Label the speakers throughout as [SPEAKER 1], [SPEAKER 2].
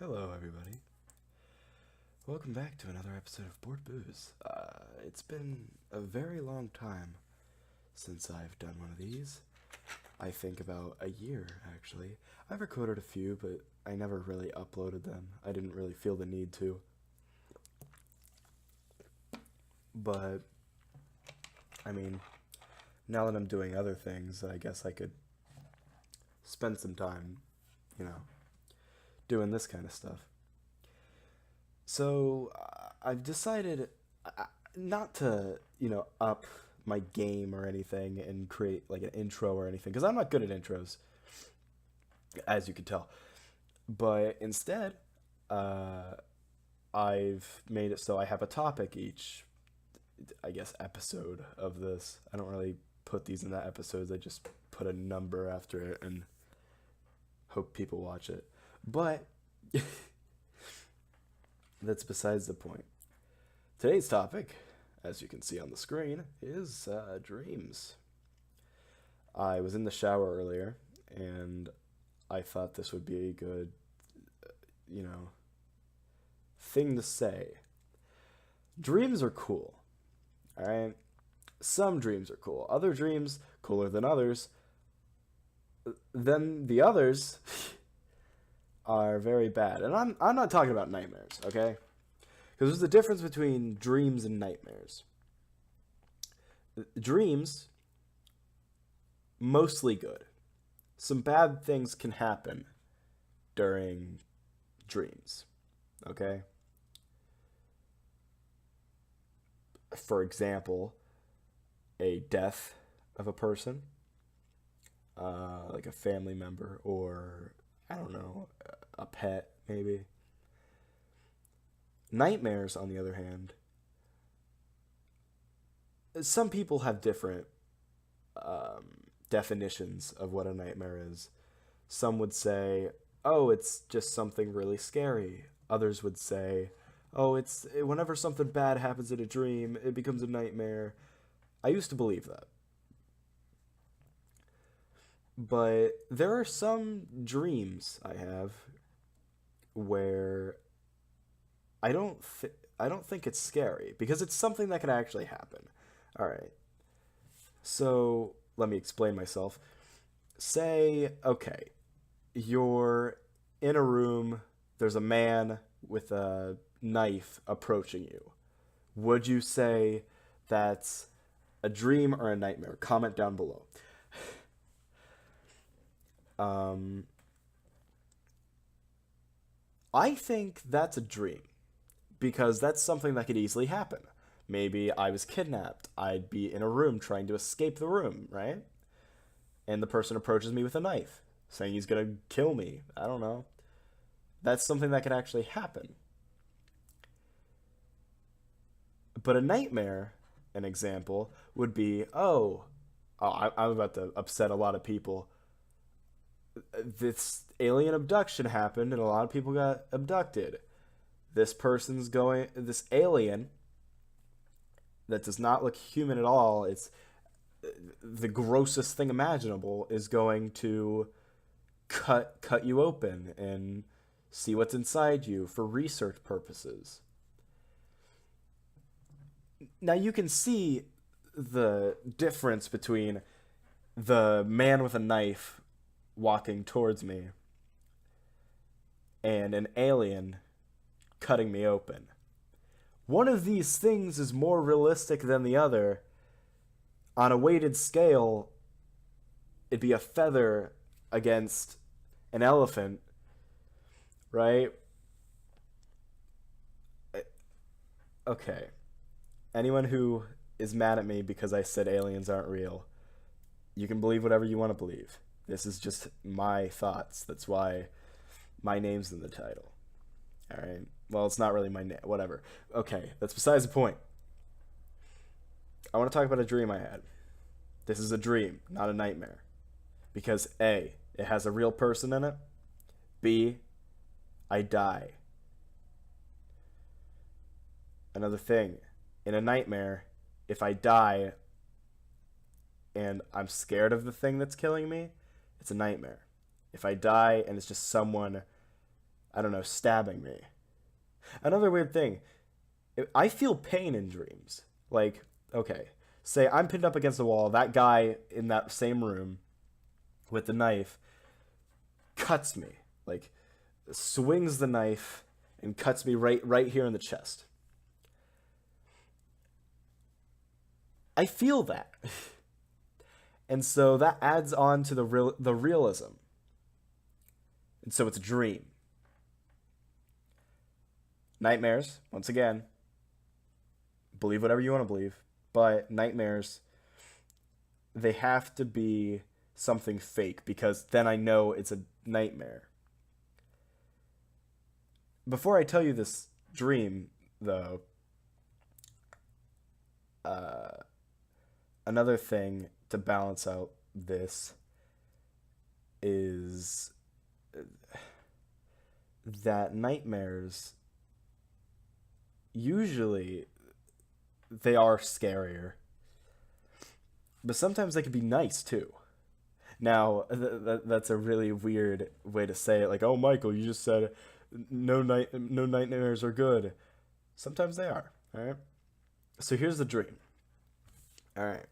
[SPEAKER 1] Hello, everybody. Welcome back to another episode of Board Booze. It's been a very long time since I've done one of these. I think about a year, actually. I've recorded a few, but I never really uploaded them. I didn't really feel the need to. But, I mean, now that I'm doing other things, I guess I could spend some time, doing this kind of stuff. So I've decided not to, up my game or anything and create like an intro or anything, because I'm not good at intros, as you can tell. But instead, I've made it so I have a topic each, I guess, episode of this. I don't really put these in the episodes. I just put a number after it and hope people watch it. But that's besides the point. Today's topic, as you can see on the screen, is dreams. I was in the shower earlier, and I thought this would be a good, thing to say. Dreams are cool, alright? Some dreams are cool. Other dreams, cooler than others. Then the others are very bad. And I'm not talking about nightmares, okay? Because there's a difference between dreams and nightmares. Dreams, mostly good. Some bad things can happen during dreams, okay? For example, a death of a person, like a family member, or I don't know, a pet, maybe. Nightmares, on the other hand, some people have different definitions of what a nightmare is. Some would say, oh, it's just something really scary. Others would say, oh, it's whenever something bad happens in a dream, it becomes a nightmare. I used to believe that. But there are some dreams I have where I don't think it's scary because it's something that can actually happen. All right. So, let me explain myself. Say, okay, you're in a room, there's a man with a knife approaching you. Would you say that's a dream or a nightmare? Comment down below. I think that's a dream because that's something that could easily happen. Maybe I was kidnapped. I'd be in a room trying to escape the room, right? And the person approaches me with a knife, saying he's gonna kill me. I don't know. That's something that could actually happen. But a nightmare, an example, would be, I'm about to upset a lot of people. This alien abduction happened and a lot of people got abducted. This alien that does not look human at all, it's the grossest thing imaginable, is going to cut you open and see what's inside you for research purposes. Now you can see the difference between the man with a knife walking towards me and an alien cutting me open. One of these things is more realistic than the other. On a weighted scale, it'd be a feather against an elephant, right? Okay. Anyone who is mad at me because I said aliens aren't real, you can believe whatever you want to believe. This is just my thoughts. That's why my name's in the title. Alright? Well, it's not really my name. Whatever. Okay, that's besides the point. I want to talk about a dream I had. This is a dream, not a nightmare. Because A, it has a real person in it. B, I die. Another thing. In a nightmare, if I die and I'm scared of the thing that's killing me, it's a nightmare. If I die and it's just someone I don't know, stabbing me. Another weird thing, I feel pain in dreams. Like, okay, say I'm pinned up against the wall, that guy in that same room with the knife cuts me. Like, swings the knife and cuts me right here in the chest. I feel that. And so that adds on to the realism. And so it's a dream. Nightmares, once again, believe whatever you want to believe, but nightmares, they have to be something fake because then I know it's a nightmare. Before I tell you this dream, though, another thing to balance out this is that nightmares usually they are scarier, but sometimes they can be nice too. Now, that's a really weird way to say it. Like, oh, Michael, you just said no nightmares are good. Sometimes they are. All right. So here's the dream. All right.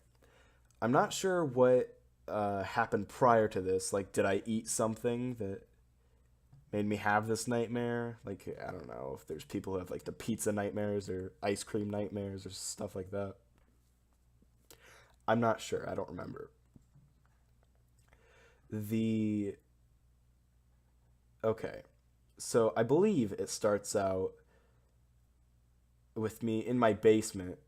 [SPEAKER 1] I'm not sure what happened prior to this. Like, did I eat something that made me have this nightmare? Like, I don't know if there's people who have like the pizza nightmares or ice cream nightmares or stuff like that. I'm not sure. I don't remember. Okay. So I believe it starts out with me in my basement,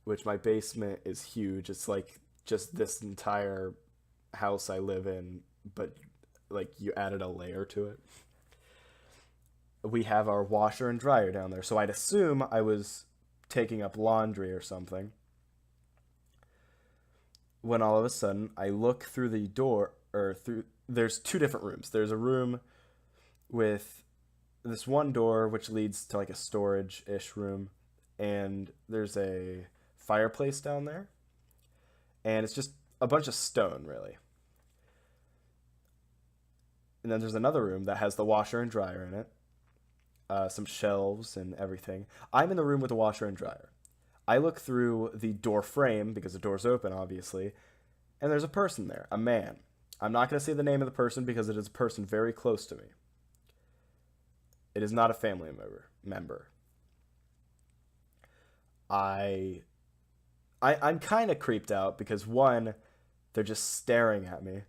[SPEAKER 1] which my basement is huge. It's like just this entire house I live in, but like you added a layer to it. We have our washer and dryer down there. So I'd assume I was taking up laundry or something. When all of a sudden I look through the door, or through, there's two different rooms. There's a room with this one door which leads to like a storage-ish room, and there's a fireplace down there, and it's just a bunch of stone, really. And then there's another room that has the washer and dryer in it, some shelves and everything. I'm in the room with the washer and dryer. I look through the door frame, because the door's open, obviously, and there's a person there, a man. I'm not going to say the name of the person because it is a person very close to me. It is not a family member. I'm kind of creeped out because, one, they're just staring at me.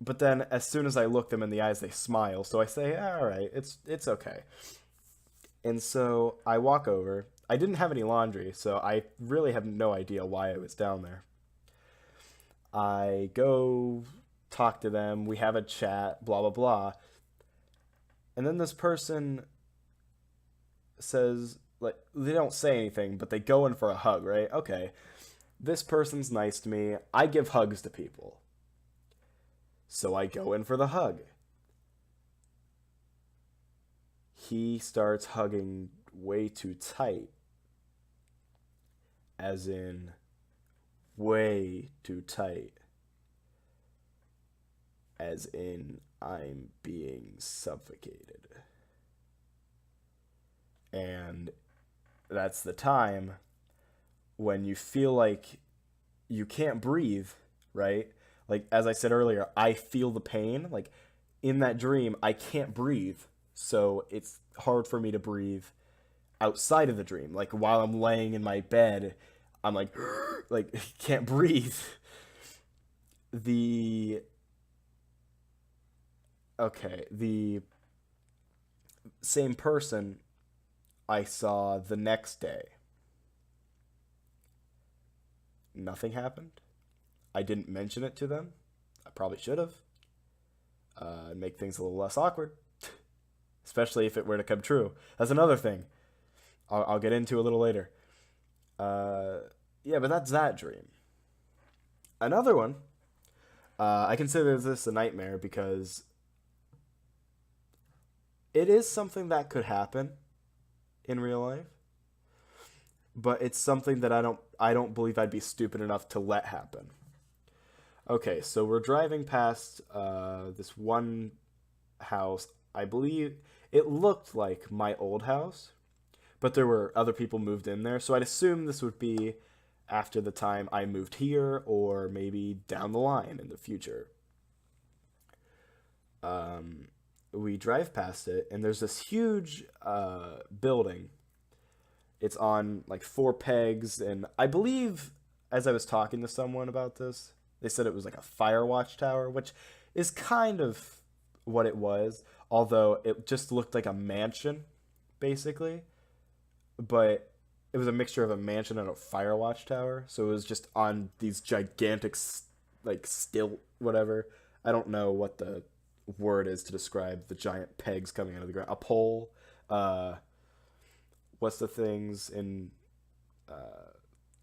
[SPEAKER 1] But then as soon as I look them in the eyes, they smile. So I say, all right, it's okay. And so I walk over. I didn't have any laundry, so I really have no idea why I was down there. I go talk to them. We have a chat, blah, blah, blah. And then this person says, like, they don't say anything, but they go in for a hug, right? Okay, this person's nice to me. I give hugs to people. So I go in for the hug. He starts hugging way too tight. As in, way too tight. As in, I'm being suffocated. And that's the time when you feel like you can't breathe, right? Like, as I said earlier, I feel the pain. Like, in that dream, I can't breathe. So it's hard for me to breathe outside of the dream. Like, while I'm laying in my bed, I'm like, like, can't breathe. Okay, the same person I saw the next day. Nothing happened. I didn't mention it to them. I probably should have. Make things a little less awkward. Especially if it were to come true. That's another thing I'll get into a little later. Yeah, but that's that dream. Another one, I consider this a nightmare because it is something that could happen in real life, but it's something that I don't believe I'd be stupid enough to let happen. Okay, so we're driving past this one house. I believe it looked like my old house, but there were other people moved in there, so I'd assume this would be after the time I moved here, or maybe down the line in the future. We drive past it, and there's this huge building. It's on like four pegs, and I believe, as I was talking to someone about this, they said it was like a fire watch tower, which is kind of what it was, although it just looked like a mansion, basically. But it was a mixture of a mansion and a fire watch tower, so it was just on these gigantic, like, stilt, whatever. I don't know what the word is to describe the giant pegs coming out of the ground. A pole. What's the things in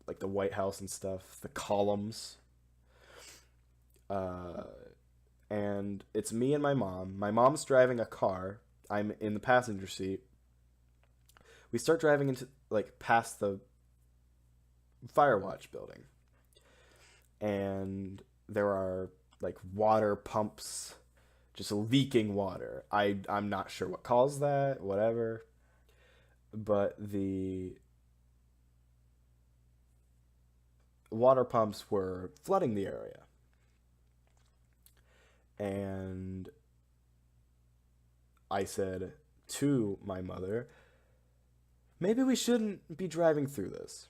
[SPEAKER 1] like the White House and stuff? The columns. Uh, and it's me and my mom. My mom's driving a car. I'm in the passenger seat. We start driving into like past the Firewatch building, and there are like water pumps just leaking water. I'm not sure what caused that, whatever, but the water pumps were flooding the area. And I said to my mother, maybe we shouldn't be driving through this.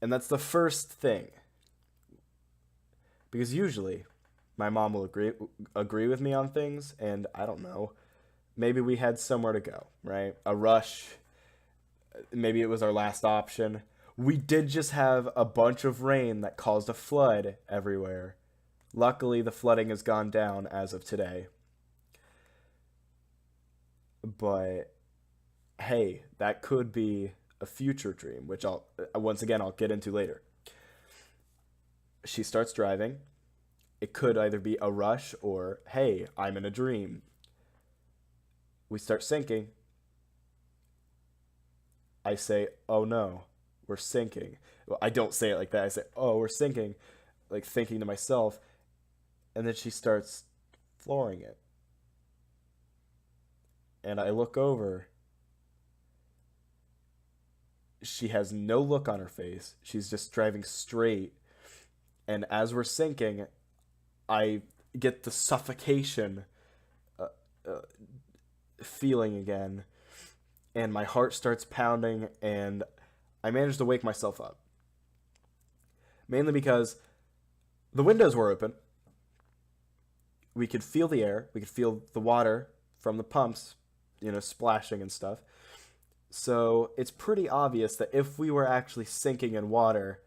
[SPEAKER 1] And that's the first thing. Because usually my mom will agree with me on things, and I don't know. Maybe we had somewhere to go, right? A rush. Maybe it was our last option. We did just have a bunch of rain that caused a flood everywhere. Luckily, the flooding has gone down as of today. But hey, that could be a future dream, which I'll get into later. She starts driving. It could either be a rush or, hey, I'm in a dream. We start sinking. I say, oh no, we're sinking. Well, I don't say it like that. I say, oh, we're sinking, like thinking to myself. And then she starts flooring it. And I look over. She has no look on her face. She's just driving straight. And as we're sinking, I get the suffocation feeling again. And my heart starts pounding, and I manage to wake myself up. Mainly because the windows were open. We could feel the air. We could feel the water from the pumps, splashing and stuff. So it's pretty obvious that if we were actually sinking in water,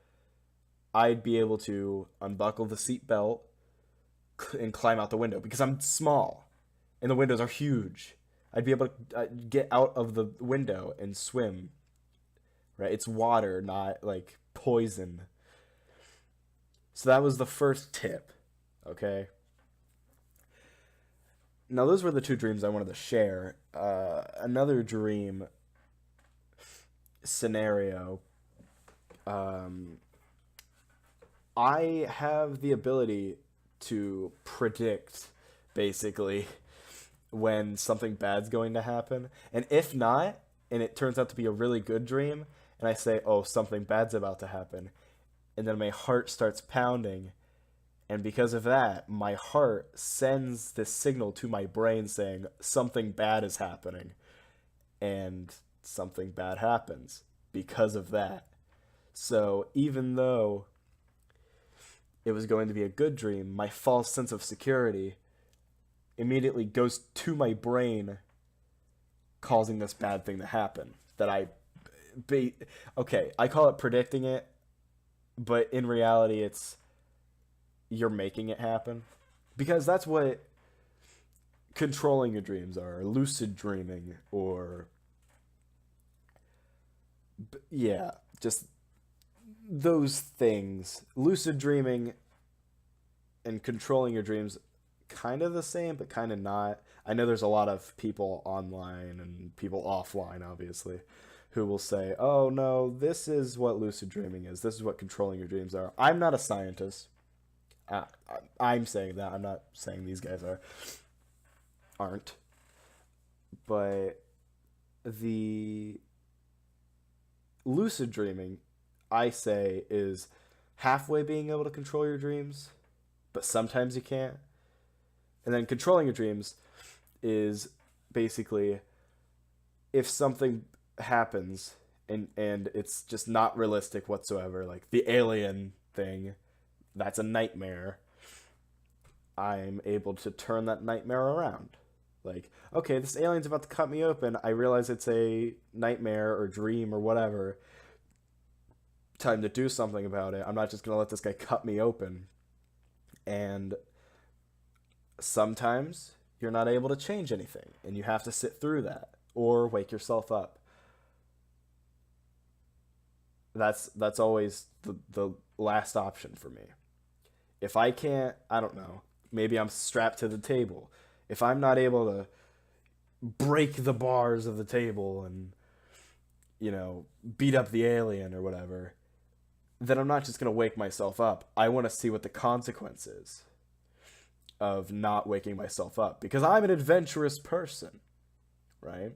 [SPEAKER 1] I'd be able to unbuckle the seatbelt and climb out the window because I'm small and the windows are huge. I'd be able to get out of the window and swim. Right? It's water, not like poison. So that was the first tip. Okay? Now, those were the two dreams I wanted to share. Another dream scenario. I have the ability to predict, basically, when something bad's going to happen. And if not, and it turns out to be a really good dream, and I say, oh, something bad's about to happen, and then my heart starts pounding, and because of that, my heart sends this signal to my brain saying something bad is happening. And something bad happens because of that. So even though it was going to be a good dream, my false sense of security immediately goes to my brain, causing this bad thing to happen. I call it predicting it, but in reality it's you're making it happen. Because that's what controlling your dreams are, lucid dreaming, or just those things. Lucid dreaming and controlling your dreams, kind of the same, but kind of not. I know there's a lot of people online and people offline, obviously, who will say, oh no, this is what lucid dreaming is. This is what controlling your dreams are. I'm not a scientist. I'm saying that. I'm not saying these guys aren't. But the lucid dreaming, I say, is halfway being able to control your dreams, but sometimes you can't. And then controlling your dreams is basically if something happens and it's just not realistic whatsoever, like the alien thing, that's a nightmare. I'm able to turn that nightmare around. Like, okay, this alien's about to cut me open. I realize it's a nightmare or dream or whatever. Time to do something about it. I'm not just gonna let this guy cut me open. And sometimes you're not able to change anything, and you have to sit through that or wake yourself up. That's always the last option for me. If I can't, I don't know, maybe I'm strapped to the table. If I'm not able to break the bars of the table and, beat up the alien or whatever, then I'm not just going to wake myself up. I want to see what the consequence is of not waking myself up because I'm an adventurous person, right?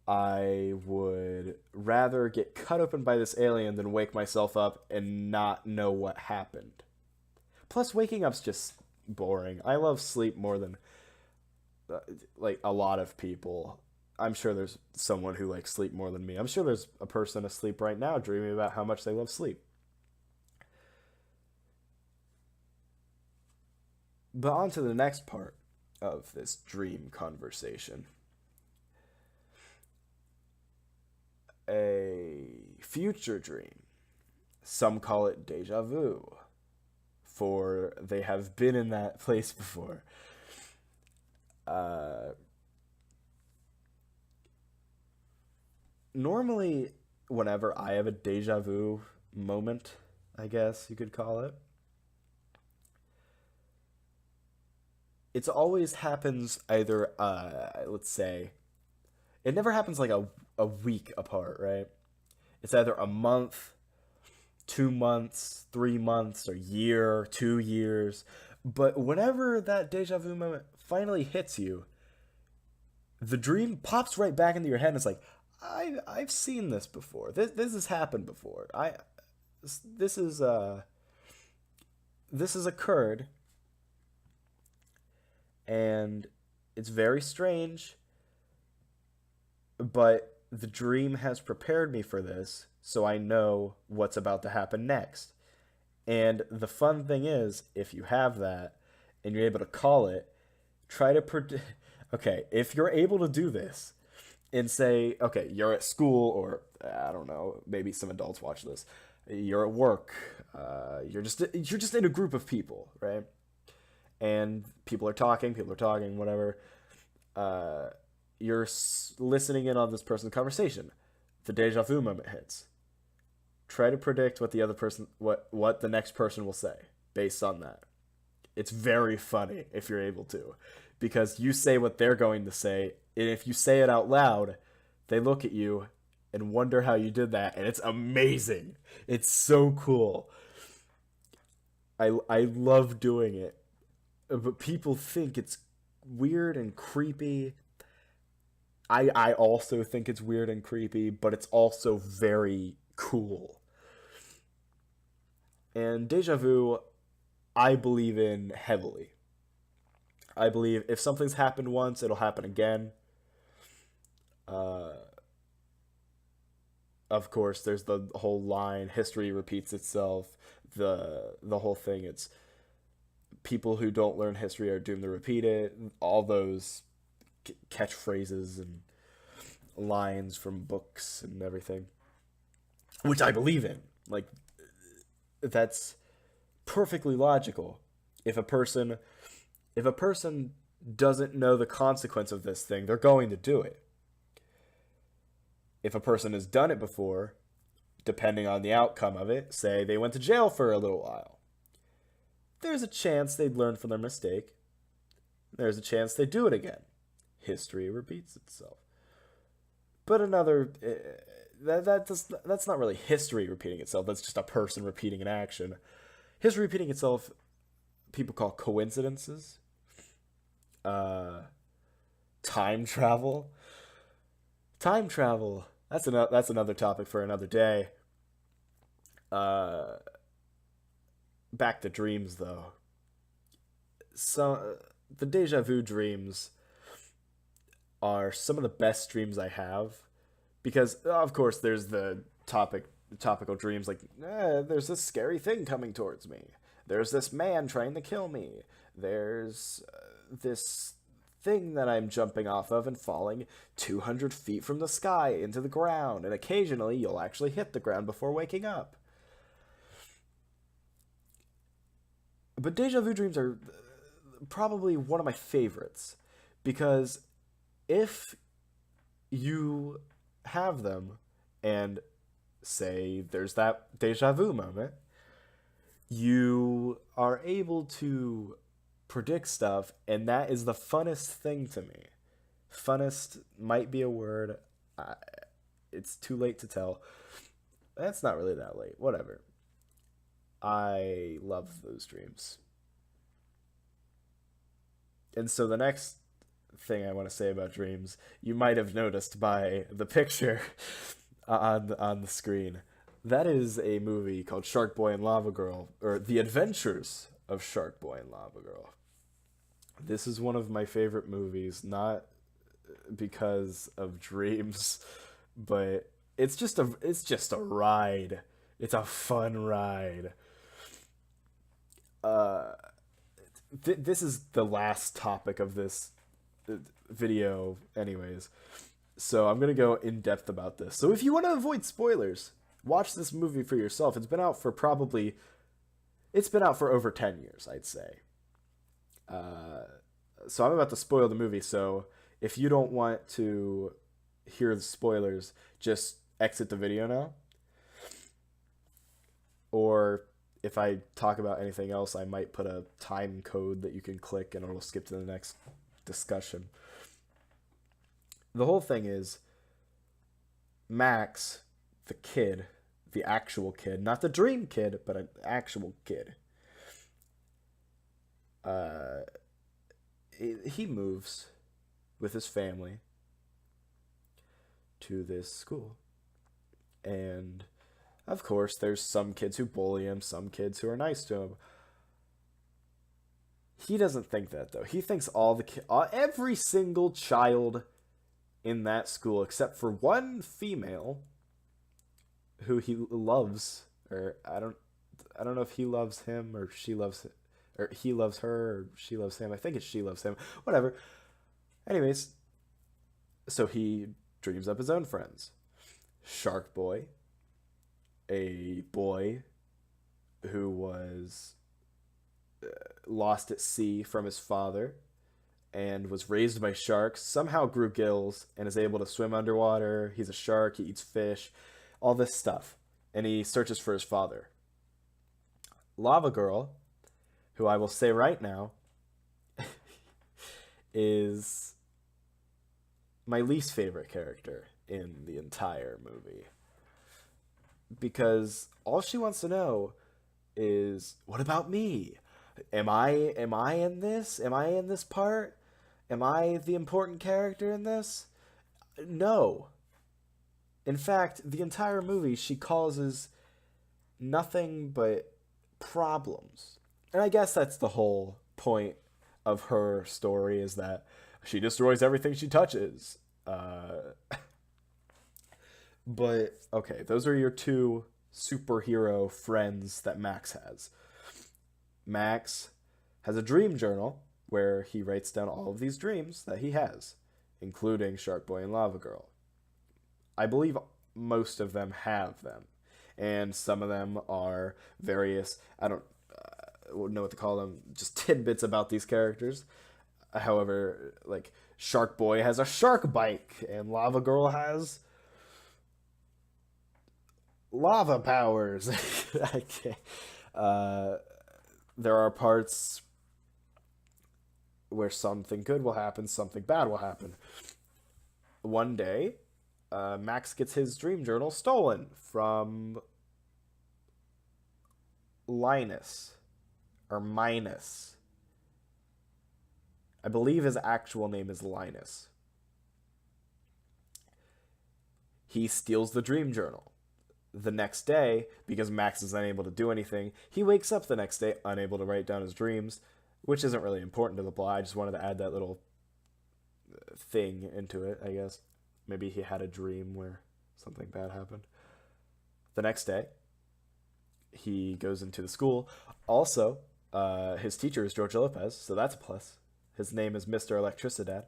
[SPEAKER 1] I would rather get cut open by this alien than wake myself up and not know what happened. Plus, waking up's just boring. I love sleep more than like a lot of people. I'm sure there's someone who likes sleep more than me. I'm sure there's a person asleep right now dreaming about how much they love sleep. But on to the next part of this dream conversation. A future dream. Some call it deja vu, for they have been in that place before. Uh, Normally, whenever I have a deja vu moment, I guess you could call it, it's always happens either, let's say, it never happens like a week apart, right? It's either a month, 2 months, 3 months, a year, 2 years. But whenever that deja vu moment finally hits you, the dream pops right back into your head and it's like, I've seen this before. This has happened before. This is this has occurred and it's very strange, but the dream has prepared me for this, so I know what's about to happen next. And the fun thing is, if you have that and you're able to call it, try to predict. Okay, if you're able to do this and say, okay, you're at school, or I don't know, maybe some adults watch this. You're at work. You're just in a group of people, right? And people are talking, whatever. Uh, you're listening in on this person's conversation. The deja vu moment hits. Try to predict what the other person, what the next person will say based on that. It's very funny if you're able to, because you say what they're going to say, and if you say it out loud, they look at you and wonder how you did that, and it's amazing. It's so cool. I love doing it, but people think it's weird and creepy. I also think it's weird and creepy, but it's also very cool. And deja vu, I believe in heavily. I believe if something's happened once, it'll happen again. Uh, of course, there's the whole line, history repeats itself. The whole thing, it's people who don't learn history are doomed to repeat it. All those catchphrases and lines from books and everything, which I believe in. Like, that's perfectly logical. If a person if a person doesn't know the consequence of this thing, they're going to do it. If a person has done it before, depending on the outcome of it, say they went to jail for a little while, there's a chance they'd learn from their mistake. There's a chance they do it again. History repeats itself. But that's not really history repeating itself. That's just a person repeating an action. History repeating itself, people call coincidences. Uh, Time travel. Time travel. That's another topic for another day. Uh, Back to dreams though. So the Deja Vu Dreams are some of the best dreams I have because of course there's the topical dreams like there's this scary thing coming towards me. There's this man trying to kill me. There's this thing that I'm jumping off of and falling 200 feet from the sky into the ground, and occasionally you'll actually hit the ground before waking up. But Deja Vu Dreams are probably one of my favorites because if you have them and say there's that deja vu moment, you are able to predict stuff, and that is the funnest thing to me. Funnest might be a word. Uh, it's too late to tell. That's not really that late. Whatever. I love those dreams. And so the next thing I want to say about dreams, you might have noticed by the picture on the screen. That is a movie called Sharkboy and Lavagirl, or The Adventures of Sharkboy and Lavagirl. This is one of my favorite movies, not because of dreams, but it's just a ride. It's a fun ride. Uh, this is the last topic of this video, anyways. So I'm gonna go in depth about this. So if you want to avoid spoilers, watch this movie for yourself. It's been out for over 10 years, I'd say. Uh, so I'm about to spoil the movie. So if you don't want to hear the spoilers, just exit the video now. Or if I talk about anything else, I might put a time code that you can click and it'll skip to the next discussion. The whole thing is Max, the kid, the actual kid, not the dream kid, but an actual kid. Uh, he moves with his family to this school. And of course, there's some kids who bully him, some kids who are nice to him. He doesn't think that though. He thinks every single child in that school, except for one female who he loves, or I don't know if he loves him or she loves, or he loves her or she loves him. I think it's she loves him. Whatever. Anyways, so he dreams up his own friends. Shark Boy, a boy who was lost at sea from his father and was raised by sharks, somehow grew gills and is able to swim underwater. He's a shark, he eats fish, all this stuff. And he searches for his father. Lava Girl, who I will say right now, is my least favorite character in the entire movie. Because all she wants to know is, what about me? Am I in this? Am I in this part? Am I the important character in this? No. In fact, the entire movie she causes nothing but problems. And I guess that's the whole point of her story, is that she destroys everything she touches. But okay, those are your two superhero friends that Max has. Max has a dream journal where he writes down all of these dreams that he has, including Sharkboy and Lava Girl. I believe most of them have them, and some of them are various, I don't know what to call them, just tidbits about these characters. However, like, Sharkboy has a shark bike, and Lava Girl has lava powers. I can't. Uh, there are parts where something good will happen, something bad will happen. One day, Max gets his dream journal stolen from Linus, or Minus. I believe his actual name is Linus. he steals the dream journal. The next day, because Max is unable to do anything, he wakes up the next day unable to write down his dreams, which isn't really important to the plot. I just wanted to add that little thing into it, I guess. Maybe he had a dream where something bad happened. The next day, he goes into the school. Also, his teacher is George Lopez, so that's a plus. His name is Mr. Electricidad.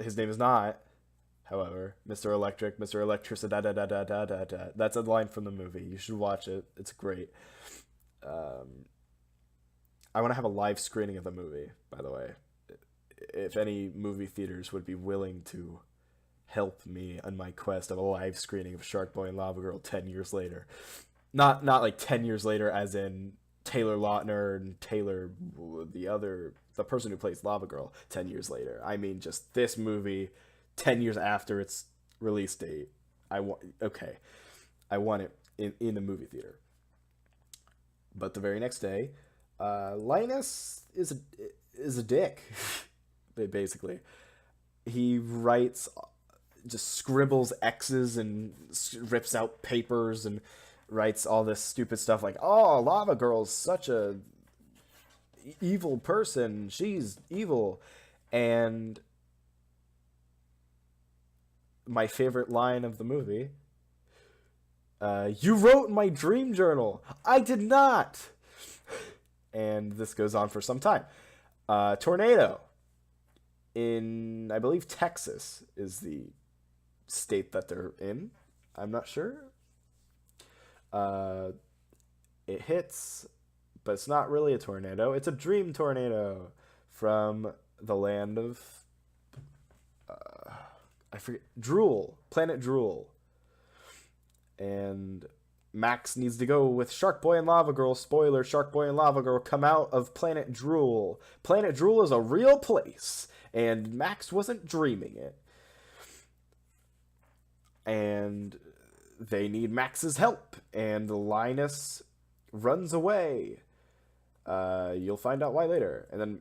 [SPEAKER 1] His name is not, however, Mr. Electric, Mr. Electricidad. That's a line from the movie. You should watch it. It's great. I want to have a live screening of the movie, by the way. If any movie theaters would be willing to help me on my quest of a live screening of Sharkboy and Lavagirl 10 years later. Not like 10 years later as in Taylor Lautner and Taylor, the person who plays Lavagirl 10 years later. I mean just this movie 10 years after its release date. I want it in the movie theater. But the very next day, Linus is a dick, basically. He writes, just scribbles X's and rips out papers and writes all this stupid stuff like, oh, Lavagirl's such a evil person. She's evil. And my favorite line of the movie, you wrote in my dream journal. I did not. And this goes on for some time. Tornado in, I believe, Texas is the state that they're in. I'm not sure. It hits, but it's not really a tornado. It's a dream tornado from the land of, I forget, planet Drool. And Max needs to go with Sharkboy and Lavagirl. Spoiler, Sharkboy and Lavagirl come out of Planet Drool. Planet Drool is a real place, and Max wasn't dreaming it. And they need Max's help, and Linus runs away. You'll find out why later. And then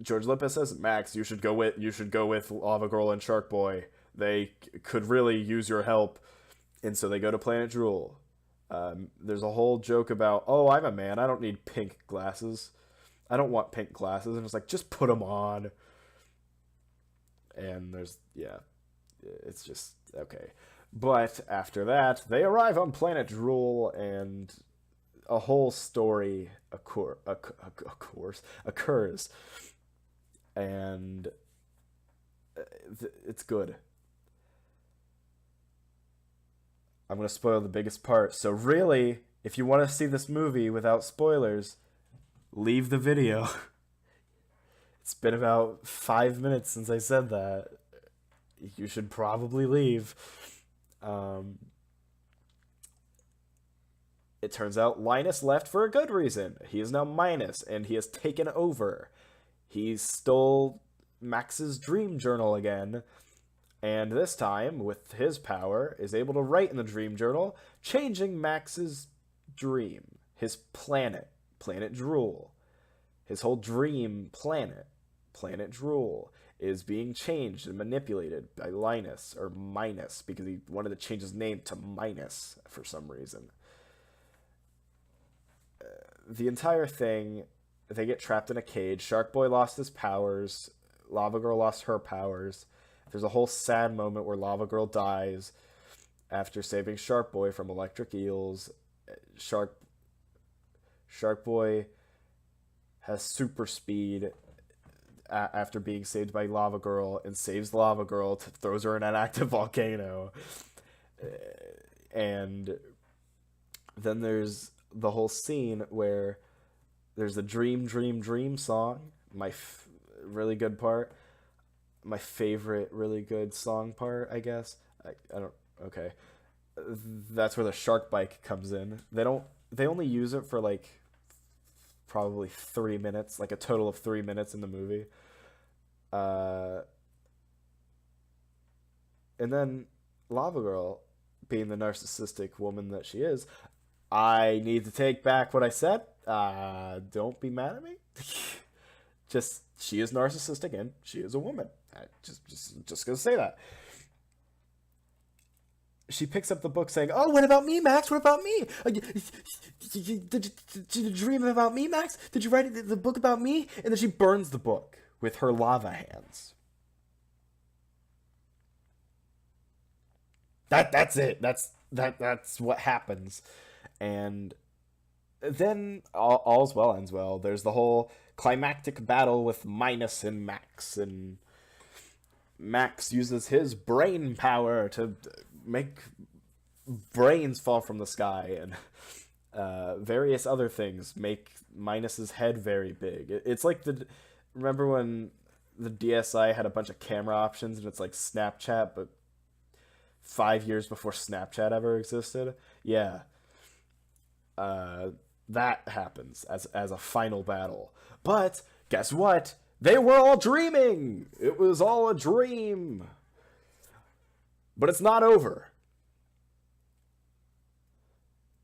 [SPEAKER 1] George Lopez says, "Max, you should go with Lavagirl and Sharkboy. They could really use your help." And so they go to Planet Drool. There's a whole joke about, oh, I'm a man. I don't need pink glasses. I don't want pink glasses. And it's like, just put them on. And it's just, okay. But after that, they arrive on Planet Drool, and a whole story occurs. And it's good. I'm going to spoil the biggest part. So really, if you want to see this movie without spoilers, leave the video. It's been about 5 minutes since I said that. You should probably leave. It turns out Linus left for a good reason. He is now Minus, and he has taken over. He stole Max's dream journal again. And this time, with his power, is able to write in the dream journal, changing Max's dream, his planet, Planet Drool. His whole dream planet, Planet Drool, is being changed and manipulated by Linus, or Minus, because he wanted to change his name to Minus for some reason. The entire thing, they get trapped in a cage. Sharkboy lost his powers. Lavagirl lost her powers. There's a whole sad moment where Lavagirl dies after saving Sharkboy from electric eels. Sharkboy has super speed after being saved by Lavagirl, and saves Lavagirl, throws her in an active volcano. And then there's the whole scene where there's a dream song. Really good part. My favorite really good song part, I guess. Okay. That's where the shark bike comes in. They only use it for like probably 3 minutes, like a total of 3 minutes in the movie. And then Lavagirl, being the narcissistic woman that she is, I need to take back what I said. Don't be mad at me. Just, she is narcissistic and she is a woman. Just gonna say that. She picks up the book saying, "Oh, what about me, Max? What about me? Did you dream about me, Max? Did you write the book about me?" And then she burns the book with her lava hands. That's it. That's what happens. And then all's well ends well. There's the whole climactic battle with Minus and Max, and Max uses his brain power to make brains fall from the sky, and various other things make Minus's head very big. It's like remember when the DSi had a bunch of camera options, and it's like Snapchat, but 5 years before Snapchat ever existed? Yeah. That happens as a final battle. But guess what? They were all dreaming! It was all a dream! But it's not over.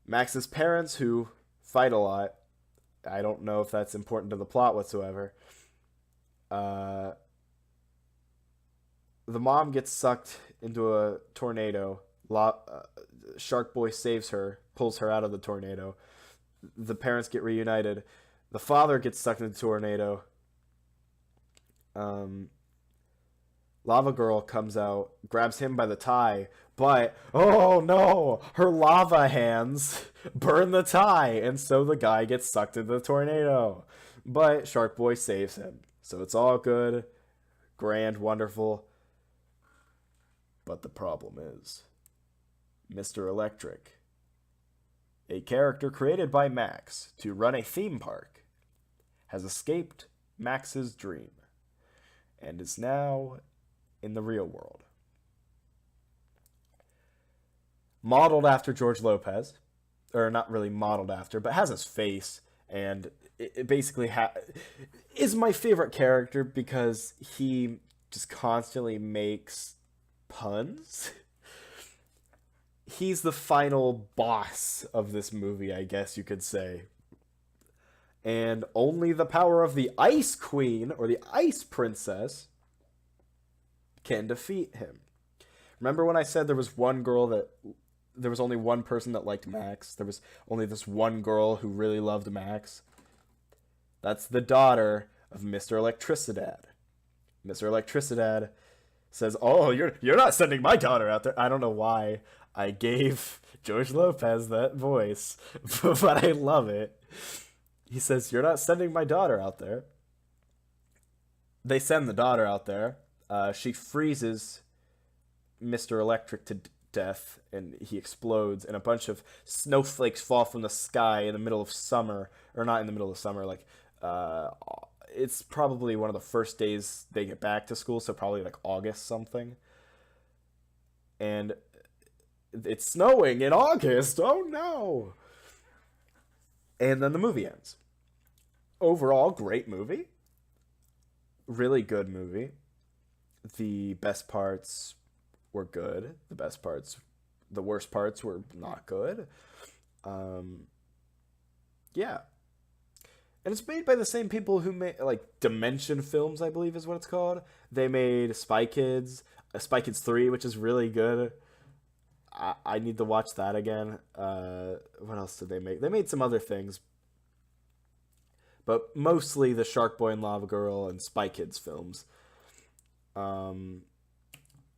[SPEAKER 1] Max's parents, who fight a lot, I don't know if that's important to the plot whatsoever, the mom gets sucked into a tornado. Sharkboy saves her, pulls her out of the tornado. The parents get reunited. The father gets sucked into the tornado. Lavagirl comes out, grabs him by the tie, but, oh no, her lava hands burn the tie, and so the guy gets sucked into the tornado. But Sharkboy saves him. So it's all good, grand, wonderful. But the problem is, Mr. Electric, a character created by Max to run a theme park, has escaped Max's dream and is now in the real world. Modeled after George Lopez, or not really modeled after, but has his face, and it basically is my favorite character because he just constantly makes puns. He's the final boss of this movie, I guess you could say. And only the power of the Ice Queen, or the Ice Princess, can defeat him. Remember when I said there was only one person that liked Max? There was only this one girl who really loved Max? That's the daughter of Mr. Electricidad. Mr. Electricidad says, "Oh, you're not sending my daughter out there." I don't know why I gave George Lopez that voice, but I love it. He says, "You're not sending my daughter out there." They send the daughter out there. She freezes Mr. Electric to death, and he explodes, and a bunch of snowflakes fall from the sky in the middle of summer, or not in the middle of summer, like, it's probably one of the first days they get back to school, so probably like August something. And it's snowing in August, oh no! And then the movie ends. Overall, great movie. Really good movie. The best parts were good. The worst parts were not good. Yeah. And it's made by the same people who made, like, Dimension Films, I believe is what it's called. They made Spy Kids 3, which is really good. I need to watch that again. What else did they make? They made some other things. But mostly the Sharkboy and Lavagirl and Spy Kids films.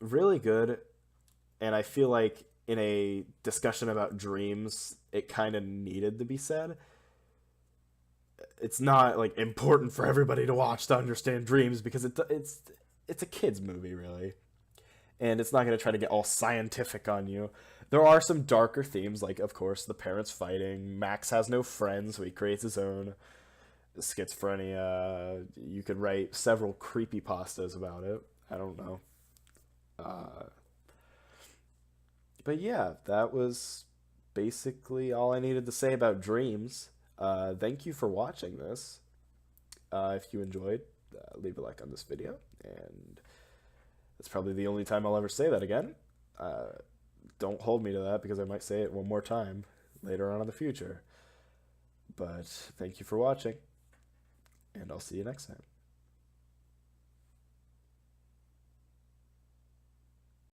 [SPEAKER 1] Really good. And I feel like in a discussion about dreams, it kind of needed to be said. It's not, like, important for everybody to watch to understand dreams, because it's a kid's movie, really. And it's not going to try to get all scientific on you. There are some darker themes, like, of course, the parents fighting. Max has no friends, so he creates his own. Schizophrenia. You could write several creepypastas about it. I don't know. But yeah, that was basically all I needed to say about dreams. Thank you for watching this. If you enjoyed, leave a like on this video, and that's probably the only time I'll ever say that again. Don't hold me to that, because I might say it one more time later on in the future. But thank you for watching, and I'll see you next time.